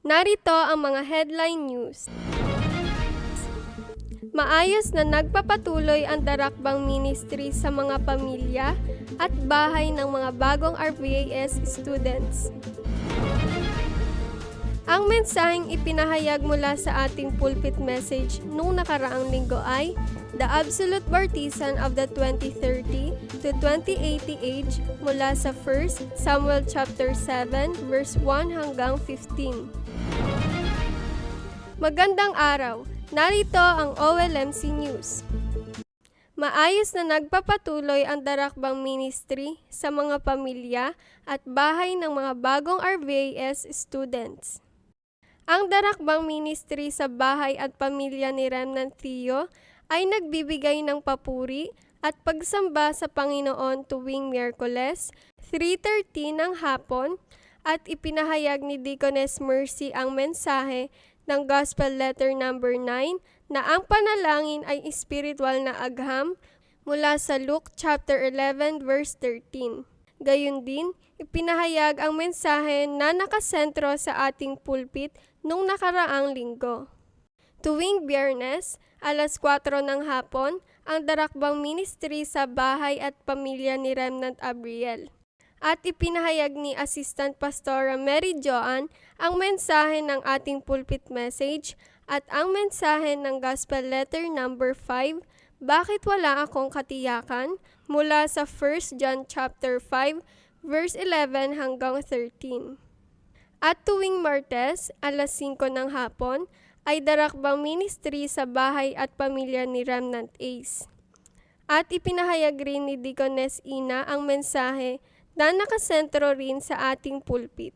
Narito ang mga headline news. Maayos na nagpapatuloy ang Darakbang Ministry sa mga pamilya at bahay ng mga bagong RVAS students. Ang mensaheng ipinahayag mula sa ating pulpit message nung nakaraang linggo ay the absolute partisan of the 2030 to 2080 age mula sa 1 Samuel chapter 7 verse 1 hanggang 15. Magandang araw! Narito ang OLMC News. Maayos na nagpapatuloy ang Darakbang Ministry sa mga pamilya at bahay ng mga bagong RVAS students. Ang Darakbang Ministry sa bahay at pamilya ni Remnant Theo ay nagbibigay ng papuri at pagsamba sa Panginoon tuwing Miyerkules, 3:30 ng hapon, at ipinahayag ni Deaconess Mercy ang mensahe ng Gospel Letter number 9 na ang panalangin ay espiritual na agham mula sa Luke chapter 11 verse 13. Gayun din, ipinahayag ang mensahe na nakasentro sa ating pulpit nung nakaraang linggo. Tuwing Biyernes, alas 4 ng hapon, ang Darakbang Ministry sa bahay at pamilya ni Remnant Abriel. At ipinahayag ni Assistant Pastora Mary Joan ang mensahe ng ating pulpit message at ang mensahe ng Gospel Letter number 5, Bakit Wala Akong Katiyakan, mula sa 1 John chapter 5, verse 11 hanggang 13. At tuwing Martes, alas 5 ng hapon, ay Darakbang Ministry sa bahay at pamilya ni Remnant Ace. At ipinahayag rin ni Deaconess Ina ang mensahe na nakasentro rin sa ating pulpit.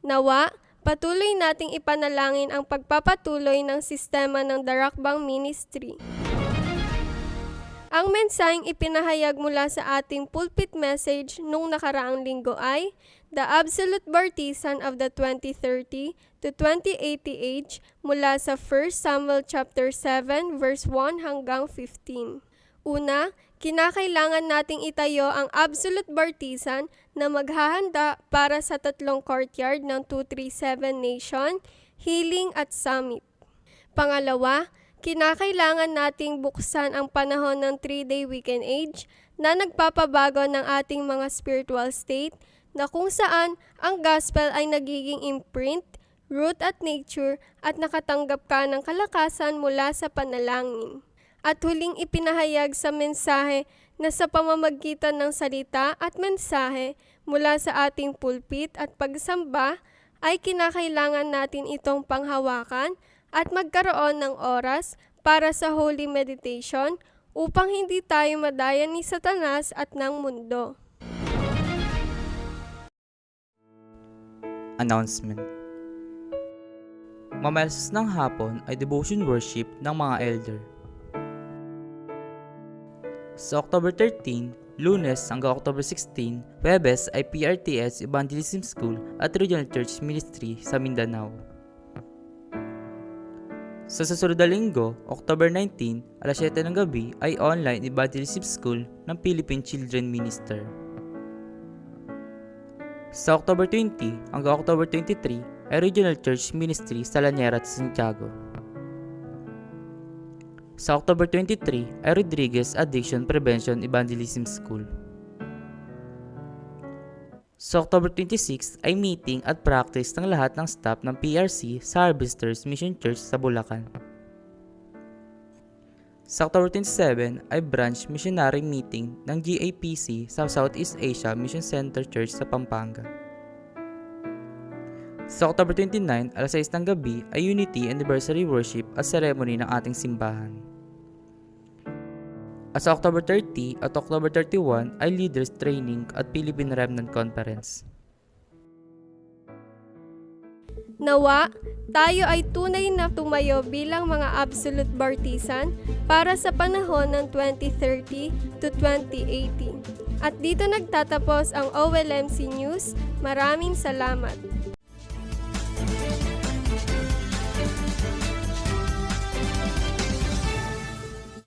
Nawa, patuloy nating ipanalangin ang pagpapatuloy ng sistema ng Darakbang Ministry. Ang mensaheng ipinahayag mula sa ating pulpit message nung nakaraang linggo ay the absolute partisan of the 2030 to 2080 age mula sa 1 Samuel chapter 7 verse 1 hanggang 15. Una, kinakailangan nating itayo ang absolute partisan na maghahanda para sa tatlong courtyard ng 237 Nation, Healing at Summit. Pangalawa, kinakailangan nating buksan ang panahon ng 3-day weekend age na nagpapabago ng ating mga spiritual state na kung saan ang gospel ay nagiging imprint, root at nature at nakatanggap ka ng kalakasan mula sa panalangin. At huling ipinahayag sa mensahe na sa pamamagitan ng salita at mensahe mula sa ating pulpit at pagsamba ay kinakailangan natin itong panghawakan at magkaroon ng oras para sa holy meditation upang hindi tayo madaya ni Satanas at ng mundo. Announcement. Mamalasas ng hapon ay devotion worship ng mga elder. Sa October 13, Lunes hanggang October 16, Huwebes ay PRTS Evangelism School at Regional Church Ministry sa Mindanao. Sa susunod na linggo, October 19, alas 7 ng gabi ay online Evangelism School ng Philippine Children Minister. Sa October 20 hanggang October 23 ay Regional Church Ministry sa Laniera at Santiago. Sa October 23 ay Rodriguez Addiction Prevention Evangelism School. Sa October 26 ay meeting at practice ng lahat ng staff ng PRC sa Harvesters Mission Church sa Bulacan. Sa October 27 ay branch missionary meeting ng GAPC sa Southeast Asia Mission Center Church sa Pampanga. Sa October 29, alas 6 ng gabi ay Unity Anniversary Worship at Ceremony ng ating simbahan. At sa October 30 at October 31 ay Leaders Training at Philippine Remnant Conference. Nawa, tayo ay tunay na tumayo bilang mga absolute partisan para sa panahon ng 2030 to 2080. At dito nagtatapos ang OLMC News. Maraming salamat.